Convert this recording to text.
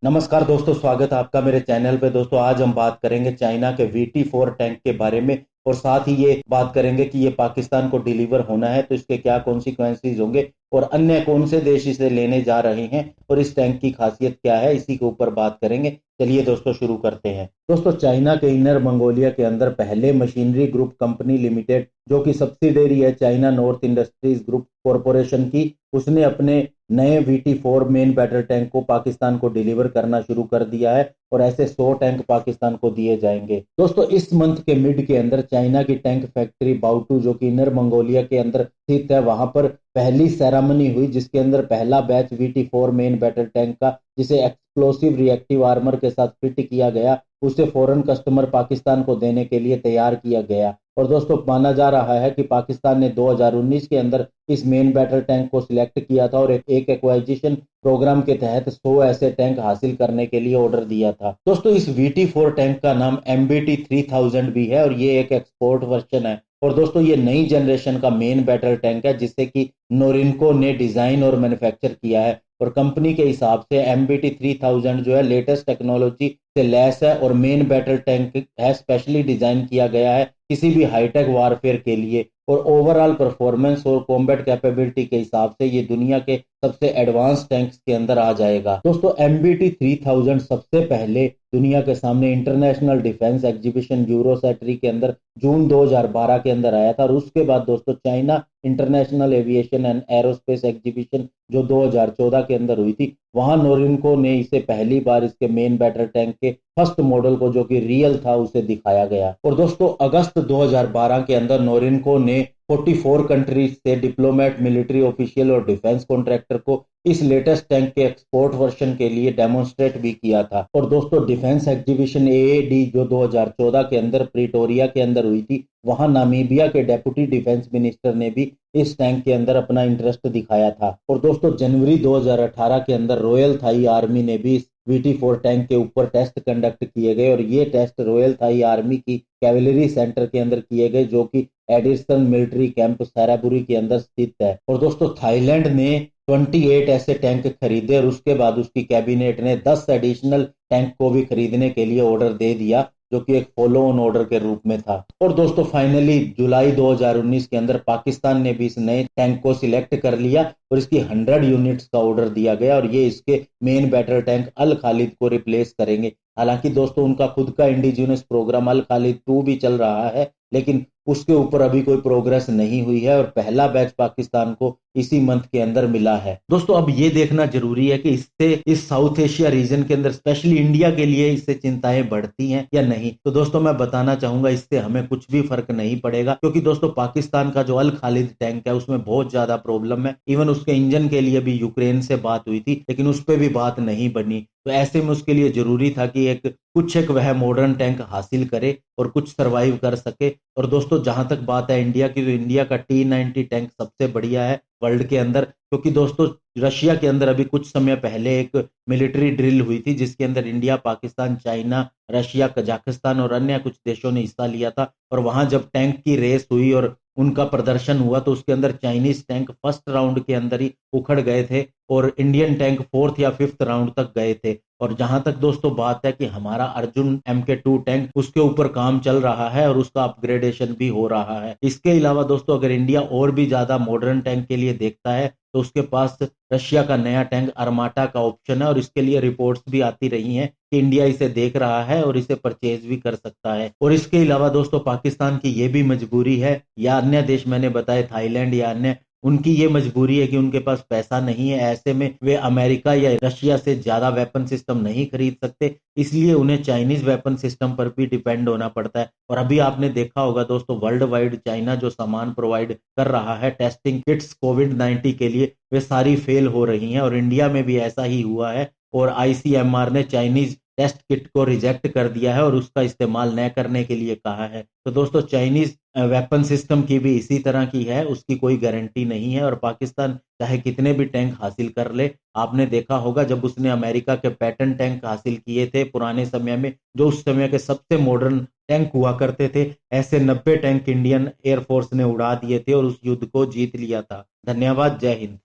नमस्कार दोस्तों, स्वागत है आपका मेरे चैनल पे। दोस्तों आज हम बात करेंगे चाइना के VT4 टैंक के बारे में और साथ ही ये बात करेंगे कि ये पाकिस्तान को डिलीवर होना है तो इसके क्या कॉन्सिक्वेंसेस होंगे और अन्य कौन से देश इसे लेने जा रहे हैं और इस टैंक की खासियत क्या है, इसी के ऊपर बात करेंगे। चलिए दोस्तों शुरू करते हैं। दोस्तों चाइना के इनर मंगोलिया के अंदर पहले मशीनरी ग्रुप कंपनी लिमिटेड, जो कि सब्सिडियरी है China north industries group corporation की, उसने अपने नए VT4 मेन बैटल टैंक को पाकिस्तान को डिलीवर करना शुरू कर दिया है और ऐसे 100 टैंक पाकिस्तान को दिए जाएंगे। दोस्तों इस मंथ के मिड के अंदर चाइना की टैंक फैक्ट्री बाउटू, जो कि इनर मंगोलिया के अंदर स्थित है, वहां पर पहली सेरेमनी हुई जिसके अंदर पहला batch VT4 main battle tank का, जिसे एक्सप्लोसिव रिएक्टिव आर्मर के साथ फिट किया गया, उसे फॉरेन कस्टमर पाकिस्तान को देने के लिए तैयार किया गया। और दोस्तों माना जा रहा है कि पाकिस्तान ने 2019 के अंदर इस मेन बैटल टैंक को सिलेक्ट किया था और एक एक्वाजिशन प्रोग्राम के तहत 100 ऐसे टैंक हासिल करने के लिए ऑर्डर दिया था। दोस्तों इस VT4 टैंक का नाम MBT 3000 भी है और ये एक एक्सपोर्ट वर्जन है। और दोस्तों ये नई जनरेशन का मेन बैटल टैंक है जिसे कि नोरिनको ने डिजाइन और मैन्युफैक्चर किया है और कंपनी के हिसाब से MBT 3000 जो है लेटेस्ट टेक्नोलॉजी से लैस है और मेन बैटल टैंक है स्पेशली डिजाइन किया गया है किसी भी हाईटेक वारफेयर के लिए और ओवरऑल परफॉर्मेंस और कॉम्बैट कैपेबिलिटी के हिसाब से ये दुनिया के सबसे एडवांस टैंक्स के अंदर आ जाएगा। दोस्तों MBT 3000 सबसे पहले दुनिया के सामने इंटरनेशनल डिफेंस एग्जीबिशन यूरोसैटरी के अंदर जून 2012 के अंदर आया था और उसके बाद दोस्तों China international aviation and aerospace exhibition जो 2014 के अंदर हुई थी, वहां नोरिनको ने इसे पहली बार इसके मेन बैटल टैंक के फर्स्ट मॉडल को, जो कि रियल था, उसे दिखाया गया। और दोस्तों अगस्त 2012 के अंदर नोरिनको ने 44 कंट्रीज से डिप्लोमेट, मिलिट्री ऑफिशियल और डिफेंस कॉन्ट्रैक्टर को इस लेटेस्ट टैंक के एक्सपोर्ट वर्जन के लिए डेमोन्स्ट्रेट भी किया था। और दोस्तों डिफेंस एग्जीबिशन AAD जो 2014 के अंदर प्रिटोरिया के अंदर हुई थी, वहां नामीबिया के डेप्यूटी डिफेंस मिनिस्टर ने भी इस टैंक के अंदर अपना इंटरेस्ट दिखाया था। और दोस्तों जनवरी 2018 के अंदर रॉयल थाई आर्मी ने भी VT4 टैंक के ऊपर टेस्ट कंडक्ट किए गए और ये टेस्ट रॉयल थाई आर्मी की कैवलरी सेंटर के अंदर किए गए, जो कि एडिशनल मिलिट्री कैंप सैराबुरी के अंदर स्थित है। और दोस्तों थाईलैंड ने 28 ऐसे टैंक खरीदे और उसके बाद उसकी कैबिनेट ने 10 एडिशनल टैंक को भी खरीदने के लिए ऑर्डर दे दिया, जो कि एक फॉलो ऑन ऑर्डर के रूप में था। और दोस्तों फाइनली जुलाई 2019 के अंदर पाकिस्तान ने भी इस नए टैंक को सिलेक्ट कर लिया और इसकी 100 यूनिट्स का ऑर्डर दिया गया और ये इसके मेन बैटल टैंक अल खालिद को रिप्लेस करेंगे। हालांकि दोस्तों उनका खुद का इंडिजिनस प्रोग्राम अल खालिद 2 भी चल रहा है, लेकिन उसके ऊपर अभी कोई प्रोग्रेस नहीं हुई है और पहला बैच पाकिस्तान को इसी मंथ के अंदर मिला है। दोस्तों अब ये देखना जरूरी है कि इससे इस साउथ एशिया रीजन के अंदर स्पेशली इंडिया के लिए इससे चिंताएं बढ़ती हैं या नहीं। तो दोस्तों मैं बताना चाहूंगा इससे हमें कुछ भी फर्क नहीं पड़ेगा, क्योंकि दोस्तों पाकिस्तान का जो अल खालिद टैंक है उसमें बहुत ज्यादा प्रॉब्लम है। इवन उसके इंजन के लिए भी यूक्रेन से बात हुई थी, लेकिन उस पर भी बात नहीं बनी। तो ऐसे में उसके लिए जरूरी था कि एक वह मॉडर्न टैंक हासिल करे और कुछ सरवाइव कर सके। और दोस्तों जहां तक बात है इंडिया की, तो इंडिया का T90 टैंक सबसे बढ़िया है वर्ल्ड के अंदर, क्योंकि दोस्तों रशिया के अंदर अभी कुछ समय पहले एक मिलिट्री ड्रिल हुई थी जिसके अंदर India, Pakistan, China, Russia, Kazakhstan और अन्य कुछ देशों ने हिस्सा लिया था। और वहां जब टैंक की रेस हुई और उनका प्रदर्शन हुआ तो उसके अंदर चाइनीज टैंक फर्स्ट राउंड के अंदर ही उखड़ गए थे और इंडियन टैंक 4th या 5th राउंड तक गए थे। और जहां तक दोस्तों बात है कि हमारा अर्जुन MK2 टैंक, उसके ऊपर काम चल रहा है और उसका अपग्रेडेशन भी हो रहा है। इसके अलावा दोस्तों अगर इंडिया और भी ज्यादा मॉडर्न टैंक के लिए देखता है तो उसके पास रशिया का नया टैंक अरमाटा का ऑप्शन है और इसके लिए रिपोर्ट्स भी आती रही हैं कि इंडिया इसे देख रहा है और इसे परचेज भी कर सकता है। और इसके अलावा दोस्तों पाकिस्तान की ये भी मजबूरी है, या अन्य देश मैंने बताए थाईलैंड या अन्य, उनकी ये मजबूरी है कि उनके पास पैसा नहीं है। ऐसे में वे अमेरिका या रशिया से ज्यादा वेपन सिस्टम नहीं खरीद सकते, इसलिए उन्हें चाइनीज वेपन सिस्टम पर भी डिपेंड होना पड़ता है। और अभी आपने देखा होगा दोस्तों वर्ल्ड वाइड चाइना जो सामान प्रोवाइड कर रहा है टेस्टिंग किट्स कोविड-19 के लिए, वे सारी फेल हो रही हैं और इंडिया में भी ऐसा ही हुआ है। और ICMR ने चाइनीज टेस्ट किट को रिजेक्ट कर दिया है और उसका इस्तेमाल न करने के लिए कहा है। तो दोस्तों चाइनीज वेपन सिस्टम की भी इसी तरह की है, उसकी कोई गारंटी नहीं है और पाकिस्तान चाहे कितने भी टैंक हासिल कर ले, आपने देखा होगा जब उसने अमेरिका के पैटर्न टैंक हासिल किए थे पुराने समय में, जो उस समय के सबसे मॉडर्न टैंक हुआ करते थे, ऐसे 90 टैंक इंडियन एयरफोर्स ने उड़ा दिए थे और उस युद्ध को जीत लिया था। धन्यवाद। जय हिंद।